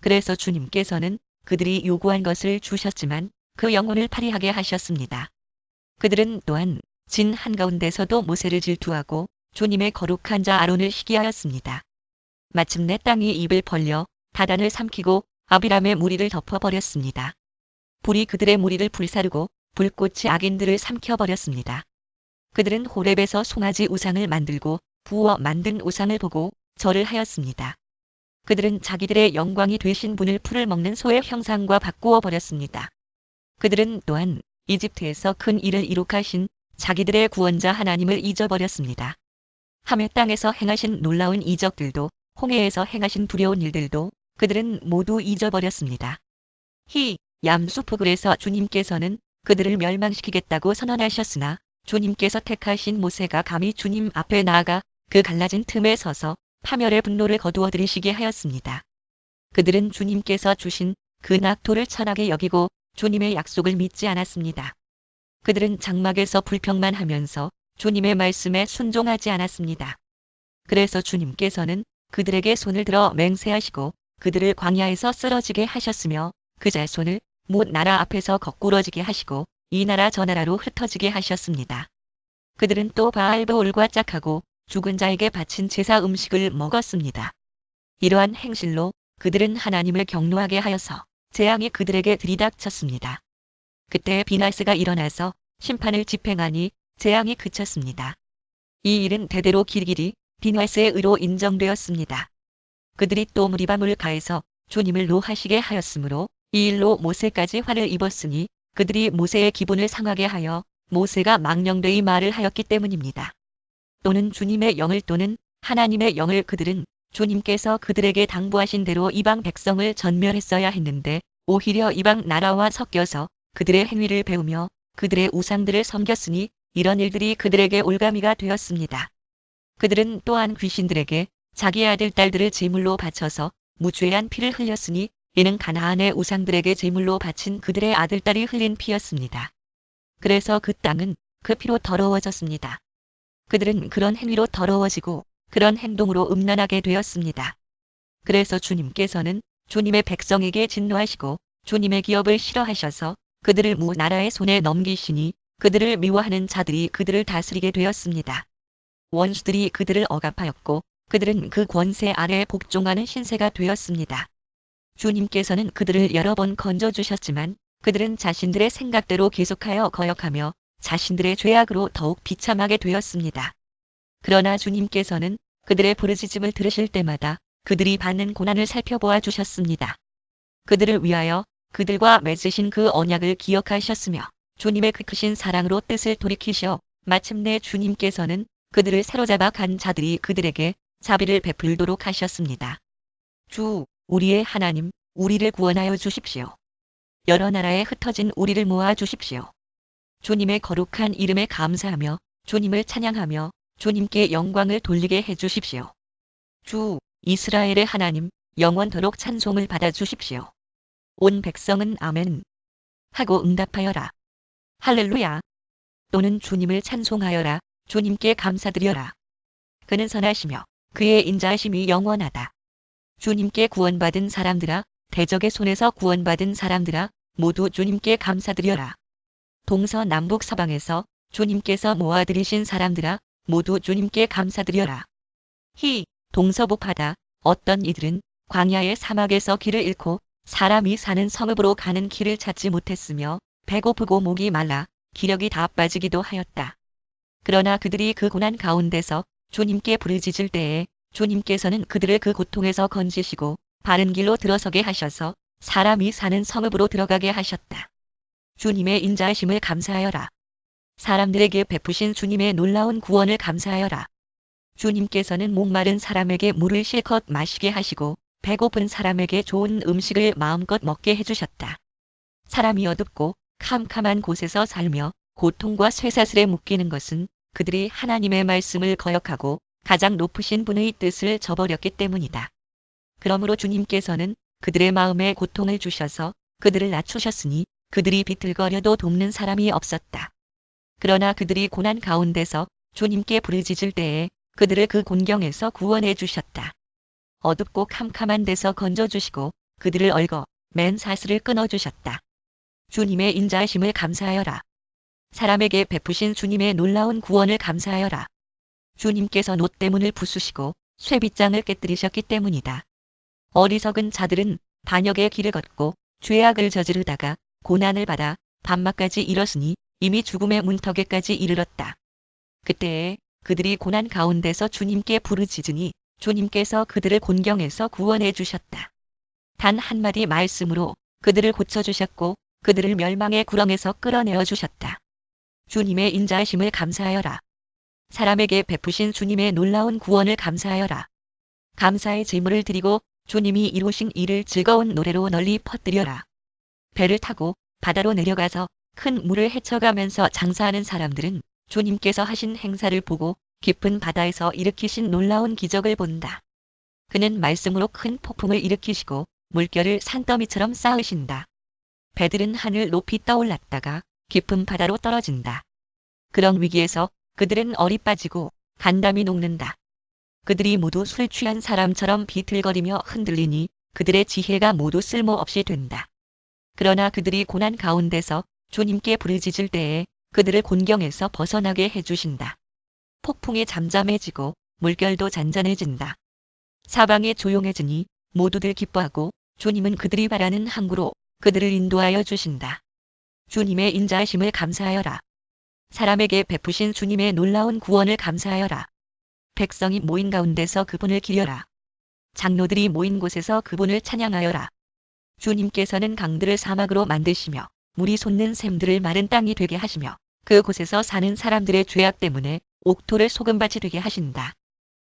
그래서 주님께서는 그들이 요구한 것을 주셨지만 그 영혼을 파리하게 하셨습니다. 그들은 또한 진 한가운데서도 모세를 질투하고 주님의 거룩한 자 아론을 시기하였습니다. 마침내 땅이 입을 벌려 다단을 삼키고 아비람의 무리를 덮어버렸습니다. 불이 그들의 무리를 불사르고 불꽃이 악인들을 삼켜버렸습니다. 그들은 호렙에서 송아지 우상을 만들고 부어 만든 우상을 보고 절을 하였습니다. 그들은 자기들의 영광이 되신 분을 풀을 먹는 소의 형상과 바꾸어 버렸습니다. 그들은 또한 이집트에서 큰 일을 이룩하신 자기들의 구원자 하나님을 잊어버렸습니다. 함의 땅에서 행하신 놀라운 이적들도 홍해에서 행하신 두려운 일들도 그들은 모두 잊어버렸습니다. 얌수프 그래서 주님께서는 그들을 멸망시키겠다고 선언하셨으나 주님께서 택하신 모세가 감히 주님 앞에 나아가 그 갈라진 틈에 서서 파멸의 분노를 거두어 들이시게 하였습니다. 그들은 주님께서 주신 그 낙토를 천하게 여기고 주님의 약속을 믿지 않았습니다. 그들은 장막에서 불평만 하면서 주님의 말씀에 순종하지 않았습니다. 그래서 주님께서는 그들에게 손을 들어 맹세하시고 그들을 광야에서 쓰러지게 하셨으며 그 자손을 못 나라 앞에서 거꾸러지게 하시고 이 나라 저 나라로 흩어지게 하셨습니다. 그들은 또 바알브올과 짝하고 죽은 자에게 바친 제사 음식을 먹었습니다. 이러한 행실로 그들은 하나님을 경노하게 하여서 재앙이 그들에게 들이닥쳤습니다. 그때 비나스가 일어나서 심판을 집행하니 재앙이 그쳤습니다. 이 일은 대대로 길길이 비나스의 의로 인정되었습니다. 그들이 또 무리바 물가에서 주님을 노하시게 하였으므로 이 일로 모세까지 화를 입었으니 그들이 모세의 기분을 상하게 하여 모세가 망령되이 말을 하였기 때문입니다. 또는 주님의 영을 또는 하나님의 영을 그들은 주님께서 그들에게 당부하신 대로 이방 백성을 전멸했어야 했는데 오히려 이방 나라와 섞여서 그들의 행위를 배우며 그들의 우상들을 섬겼으니 이런 일들이 그들에게 올가미가 되었습니다. 그들은 또한 귀신들에게 자기 아들 딸들을 제물로 바쳐서 무죄한 피를 흘렸으니 이는 가나안의 우상들에게 제물로 바친 그들의 아들 딸이 흘린 피였습니다. 그래서 그 땅은 그 피로 더러워졌습니다. 그들은 그런 행위로 더러워지고 그런 행동으로 음란하게 되었습니다. 그래서 주님께서는 주님의 백성에게 진노하시고 주님의 기업을 싫어하셔서 그들을 무 나라의 손에 넘기시니 그들을 미워하는 자들이 그들을 다스리게 되었습니다. 원수들이 그들을 억압하였고 그들은 그 권세 아래에 복종하는 신세가 되었습니다. 주님께서는 그들을 여러 번 건져주셨지만 그들은 자신들의 생각대로 계속하여 거역하며 자신들의 죄악으로 더욱 비참하게 되었습니다. 그러나 주님께서는 그들의 부르짖음을 들으실 때마다 그들이 받는 고난을 살펴보아 주셨습니다. 그들을 위하여 그들과 맺으신 그 언약을 기억하셨으며 주님의 그 크신 사랑으로 뜻을 돌이키셔 마침내 주님께서는 그들을 사로잡아 간 자들이 그들에게 자비를 베풀도록 하셨습니다. 주, 우리의 하나님, 우리를 구원하여 주십시오. 여러 나라에 흩어진 우리를 모아 주십시오. 주님의 거룩한 이름에 감사하며 주님을 찬양하며 주님께 영광을 돌리게 해 주십시오. 주, 이스라엘의 하나님, 영원토록 찬송을 받아 주십시오. 온 백성은 아멘 하고 응답하여라. 할렐루야. 또는 주님을 찬송하여라. 주님께 감사드려라. 그는 선하시며 그의 인자하심이 영원하다. 주님께 구원받은 사람들아, 대적의 손에서 구원받은 사람들아, 모두 주님께 감사드려라. 동서남북 서방에서 주님께서 모아들이신 사람들아, 모두 주님께 감사드려라. 동서북하다. 어떤 이들은 광야의 사막에서 길을 잃고 사람이 사는 성읍으로 가는 길을 찾지 못했으며 배고프고 목이 말라 기력이 다 빠지기도 하였다. 그러나 그들이 그 고난 가운데서 주님께 부르짖을 때에 주님께서는 그들을 그 고통에서 건지시고 바른 길로 들어서게 하셔서 사람이 사는 성읍으로 들어가게 하셨다. 주님의 인자하심을 감사하여라. 사람들에게 베푸신 주님의 놀라운 구원을 감사하여라. 주님께서는 목마른 사람에게 물을 실컷 마시게 하시고 배고픈 사람에게 좋은 음식을 마음껏 먹게 해주셨다. 사람이 어둡고 캄캄한 곳에서 살며 고통과 쇠사슬에 묶이는 것은 그들이 하나님의 말씀을 거역하고 가장 높으신 분의 뜻을 저버렸기 때문이다. 그러므로 주님께서는 그들의 마음에 고통을 주셔서 그들을 낮추셨으니 그들이 비틀거려도 돕는 사람이 없었다. 그러나 그들이 고난 가운데서 주님께 부르짖을 때에 그들을 그 곤경에서 구원해 주셨다. 어둡고 캄캄한 데서 건져주시고 그들을 얽어 맨 사슬을 끊어주셨다. 주님의 인자하심을 감사하여라. 사람에게 베푸신 주님의 놀라운 구원을 감사하여라. 주님께서 놋대문을 부수시고 쇠빗장을 깨뜨리셨기 때문이다. 어리석은 자들은 반역의 길을 걷고 죄악을 저지르다가 고난을 받아 밤낮까지 이뤘으니 이미 죽음의 문턱에까지 이르렀다. 그때에 그들이 고난 가운데서 주님께 부르짖으니 주님께서 그들을 곤경에서 구원해 주셨다. 단 한마디 말씀으로 그들을 고쳐주셨고 그들을 멸망의 구렁에서 끌어내어 주셨다. 주님의 인자하심을 감사하여라. 사람에게 베푸신 주님의 놀라운 구원을 감사하여라. 감사의 제물을 드리고 주님이 이루신 일을 즐거운 노래로 널리 퍼뜨려라. 배를 타고 바다로 내려가서 큰 물을 헤쳐가면서 장사하는 사람들은 주님께서 하신 행사를 보고 깊은 바다에서 일으키신 놀라운 기적을 본다. 그는 말씀으로 큰 폭풍을 일으키시고 물결을 산더미처럼 쌓으신다. 배들은 하늘 높이 떠올랐다가 깊은 바다로 떨어진다. 그런 위기에서 그들은 얼이 빠지고 간담이 녹는다. 그들이 모두 술 취한 사람처럼 비틀거리며 흔들리니 그들의 지혜가 모두 쓸모없이 된다. 그러나 그들이 고난 가운데서 주님께 부르짖을 때에 그들을 곤경에서 벗어나게 해주신다. 폭풍이 잠잠해지고 물결도 잔잔해진다. 사방이 조용해지니 모두들 기뻐하고 주님은 그들이 바라는 항구로 그들을 인도하여 주신다. 주님의 인자하심을 감사하여라. 사람에게 베푸신 주님의 놀라운 구원을 감사하여라. 백성이 모인 가운데서 그분을 기려라. 장로들이 모인 곳에서 그분을 찬양하여라. 주님께서는 강들을 사막으로 만드시며 물이 솟는 샘들을 마른 땅이 되게 하시며 그곳에서 사는 사람들의 죄악 때문에 옥토를 소금밭이 되게 하신다.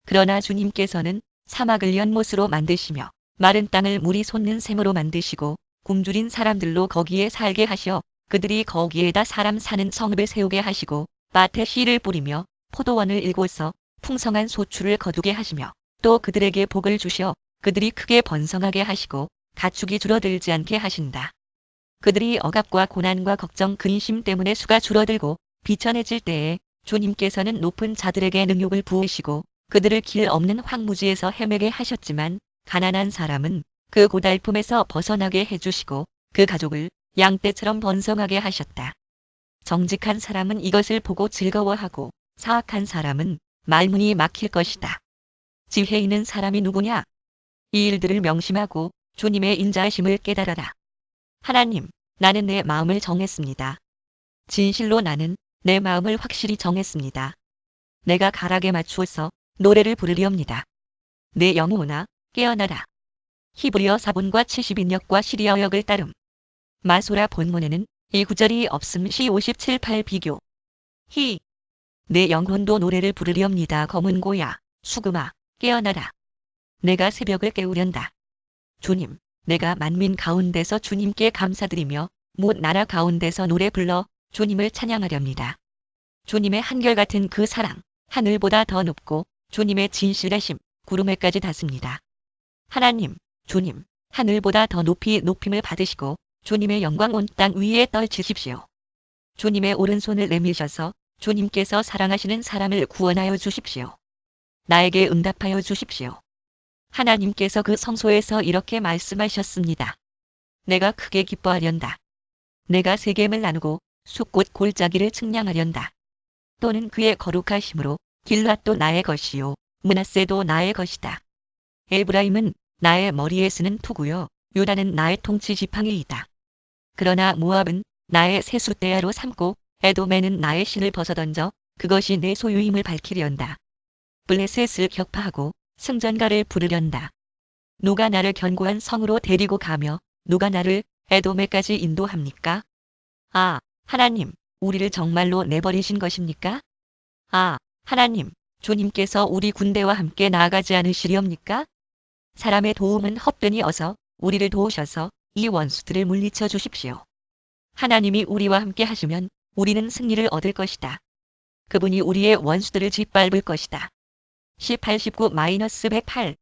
그러나 주님께서는 사막을 연못으로 만드시며 마른 땅을 물이 솟는 샘으로 만드시고 굶주린 사람들로 거기에 살게 하시어 그들이 거기에다 사람 사는 성읍을 세우게 하시고 밭에 씨를 뿌리며 포도원을 일궈서 풍성한 소출을 거두게 하시며 또 그들에게 복을 주시어 그들이 크게 번성하게 하시고 가축이 줄어들지 않게 하신다. 그들이 억압과 고난과 걱정 근심 때문에 수가 줄어들고 비천해질 때에 주님께서는 높은 자들에게 능욕을 부으시고 그들을 길 없는 황무지에서 헤매게 하셨지만 가난한 사람은 그 고달픔에서 벗어나게 해주시고 그 가족을 양떼처럼 번성하게 하셨다. 정직한 사람은 이것을 보고 즐거워하고 사악한 사람은 말문이 막힐 것이다. 지혜 있는 사람이 누구냐? 이 일들을 명심하고 주님의 인자하심을 깨달아라. 하나님, 나는 내 마음을 정했습니다. 진실로 나는 내 마음을 확실히 정했습니다. 내가 가락에 맞추어서 노래를 부르리옵니다. 내 영혼아, 깨어나라. 히브리어 4본과 70인역과 시리어 역을 따름. 마소라 본문에는 이 구절이 없음 시 57, 8 비교. 내 영혼도 노래를 부르리옵니다. 검은 고야, 수금아, 깨어나라. 내가 새벽을 깨우련다. 주님, 내가 만민 가운데서 주님께 감사드리며 못 나라 가운데서 노래 불러 주님을 찬양하렵니다. 주님의 한결같은 그 사랑, 하늘보다 더 높고 주님의 진실하심, 구름에까지 닿습니다. 하나님, 주님, 하늘보다 더 높이 높임을 받으시고 주님의 영광 온 땅 위에 떨치십시오. 주님의 오른손을 내미셔서 주님께서 사랑하시는 사람을 구원하여 주십시오. 나에게 응답하여 주십시오. 하나님께서 그 성소에서 이렇게 말씀하셨습니다. 내가 크게 기뻐하련다. 내가 세겜을 나누고 숲꽃 골짜기를 측량하련다. 또는 그의 거룩하심으로 길랏도 나의 것이요 므낫세도 나의 것이다. 에브라임은 나의 머리에 쓰는 투구요 유다는 나의 통치 지팡이이다. 그러나 모압은 나의 세숫대야로 삼고 에돔에는 나의 신을 벗어던져 그것이 내 소유임을 밝히련다. 블레셋을 격파하고 승전가를 부르련다. 누가 나를 견고한 성으로 데리고 가며 누가 나를 에돔에까지 인도합니까? 아, 하나님, 우리를 정말로 내버리신 것입니까? 아, 하나님, 주님께서 우리 군대와 함께 나아가지 않으시리옵니까? 사람의 도움은 헛되니 어서 우리를 도우셔서 이 원수들을 물리쳐 주십시오. 하나님이 우리와 함께 하시면 우리는 승리를 얻을 것이다. 그분이 우리의 원수들을 짓밟을 것이다. 10-89-108